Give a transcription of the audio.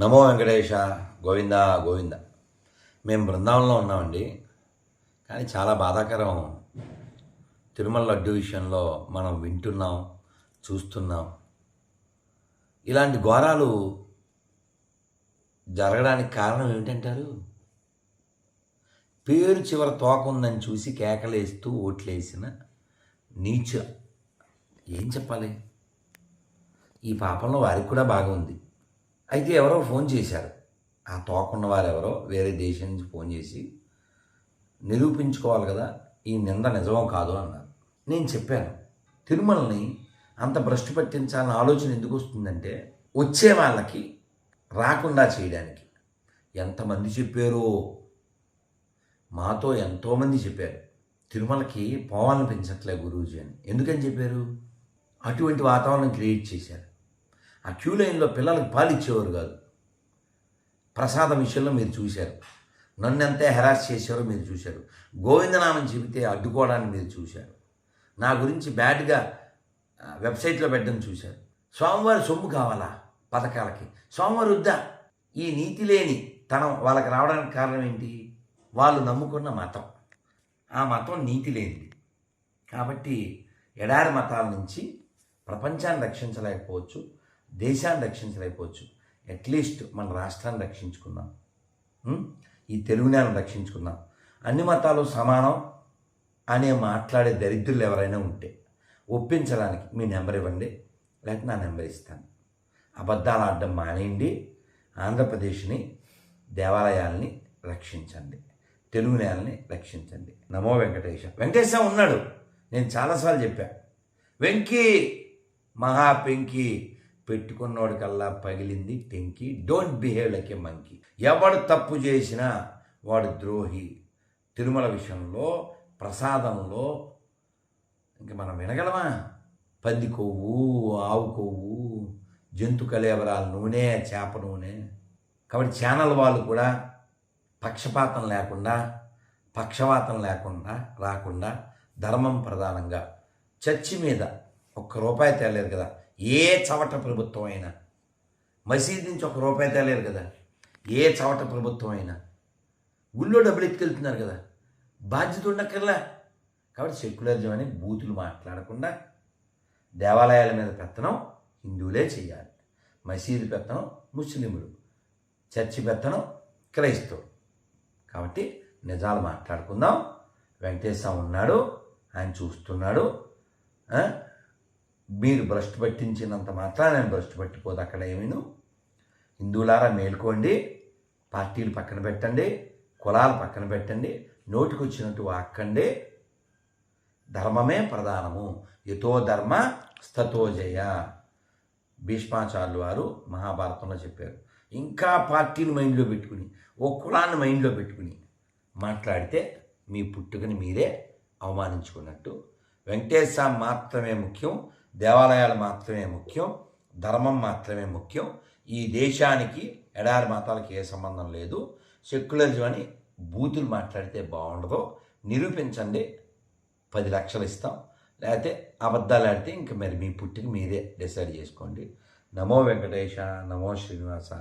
నమో వెంకటేశ. గోవింద గోవింద. మేము బృందావనంలో ఉన్నామండి. కానీ చాలా బాధాకరం. తిరుమల లడ్డు విషయంలో మనం వింటున్నాం, చూస్తున్నాం. ఇలాంటి ఘోరాలు జరగడానికి కారణం ఏమిటంటారు? పేరు చివర తోక ఉందని చూసి కేకలేస్తూ ఓట్లేసిన నీచ. ఏం చెప్పాలి? ఈ పాపంలో వారికి కూడా బాగా ఉంది. అయితే ఎవరో ఫోన్ చేశారు. ఆ తోకున్న వారు ఎవరో వేరే దేశం నుంచి ఫోన్ చేసి నిరూపించుకోవాలి కదా ఈ నింద నిజమో కాదో అన్నారు. నేను చెప్పాను, తిరుమలని అంత భ్రష్టు పట్టించాలన్న ఆలోచన ఎందుకు వస్తుందంటే వచ్చే వాళ్ళకి రాకుండా చేయడానికి. ఎంతమంది చెప్పారో, మాతో ఎంతోమంది చెప్పారు తిరుమలకి పోవాలనిపించట్లే గురూజీ అని. ఎందుకని చెప్పారు? అటువంటి వాతావరణం క్రియేట్ చేశారు. ఆ క్యూ లైన్లో పిల్లలకు పాలు ఇచ్చేవారు కాదు. ప్రసాదం విషయంలో మీరు చూశారు. నన్ను ఎంత హెరాస్ చేశారో మీరు చూశారు. గోవిందనామం చెబితే అడ్డుకోవడాన్ని మీరు చూశారు. నా గురించి బ్యాడ్గా వెబ్సైట్లో పెట్టడం చూశారు. స్వామివారి సొమ్ము కావాలా పథకాలకి? స్వామివారి వద్దా? ఈ నీతి లేని తనం వాళ్ళకి రావడానికి కారణం ఏంటి? వాళ్ళు నమ్ముకున్న మతం. ఆ మతం నీతి లేనిది. కాబట్టి ఎడారి మతాల నుంచి ప్రపంచాన్ని రక్షించలేకపోవచ్చు, దేశాన్ని రక్షించలేకపోవచ్చు. అట్లీస్ట్ మన రాష్ట్రాన్ని రక్షించుకుందాం, ఈ తెలుగు నేలను రక్షించుకుందాం. అన్ని మతాలు సమానం అనే మాట్లాడే దరిద్రులు ఎవరైనా ఉంటే ఒప్పించడానికి మీ నెంబర్ ఇవ్వండి, లేకపోతే నా నెంబర్ ఇస్తాను. అబద్ధాలు ఆడడం మానేయండి. ఆంధ్రప్రదేశ్ని, దేవాలయాల్ని రక్షించండి, తెలుగు నేలని రక్షించండి. నమో వెంకటేశ. వెంకటేశ ఉన్నాడు. నేను చాలాసార్లు చెప్పా, వెంకీ మహా పెంకి, పెట్టుకున్నోడికల్లా పగిలింది టెంకి. Don't behave like a monkey. ఎవడు తప్పు చేసినా వాడు ద్రోహి. తిరుమల విషయంలో, ప్రసాదంలో ఇంక మనం వినగలమా? పంది కొవ్వు, ఆవు కొవ్వు, జంతు కళేబరాల నూనె, చేప నూనె. కాబట్టి ఛానల్ వాళ్ళు కూడా పక్షపాతం లేకుండా, పక్షవాతం లేకుండా రాకుండా ధర్మం ప్రధానంగా చర్చి మీద ₹1 తేలేరు కదా ఏ చవట ప్రభుత్వం అయినా. మసీద్ నుంచి ₹1 తేలేరు కదా ఏ చవట ప్రభుత్వం అయినా. గుళ్ళో డబ్బులు ఎత్తుకెళ్తున్నారు కదా, బాధ్యత ఉండక్కర్లా. కాబట్టి సెక్యులరిజం అని బూతులు మాట్లాడకుండా దేవాలయాల మీద పెత్తనం హిందువులే చేయాలి, మసీదు పెత్తనం ముస్లింలు, చర్చి పెత్తనం క్రైస్తవులు. కాబట్టి నిజాలు మాట్లాడుకుందాం. వెంకటేశ్వర ఉన్నాడు, ఆయన చూస్తున్నాడు. మీరు భ్రష్టు పట్టించినంత మాత్రం నేను భ్రష్టు పట్టిపోదు అక్కడ ఏమీను. హిందువులారా మేల్కోండి. పార్టీలు పక్కన పెట్టండి, కులాలు పక్కన పెట్టండి, నోటికి వచ్చినట్టు వాక్కండి. ధర్మమే ప్రధానము. యతో ధర్మ స్తతో జయ. భీష్మాచార్యులు వారు మహాభారతంలో చెప్పారు. ఇంకా పార్టీని మైండ్లో పెట్టుకుని, ఓ కులాన్ని మైండ్లో పెట్టుకుని మాట్లాడితే మీ పుట్టుకని మీరే అవమానించుకున్నట్టు. వెంకటేశ్వర మాత్రమే ముఖ్యం, దేవాలయాలు మాత్రమే ముఖ్యం, ధర్మం మాత్రమే ముఖ్యం. ఈ దేశానికి ఎడారి మతాలకి ఏ సంబంధం లేదు. సెక్యులరిజం అని బూతులు మాట్లాడితే బాగుండదు. నిరూపించండి, 10 లక్షలు ఇస్తాం. లేకపోతే అబద్ధాలు ఆడితే ఇంక మరి మీ పుట్టికి మీరే డిసైడ్ చేసుకోండి. నమో వెంకటేశ, నమో శ్రీనివాస.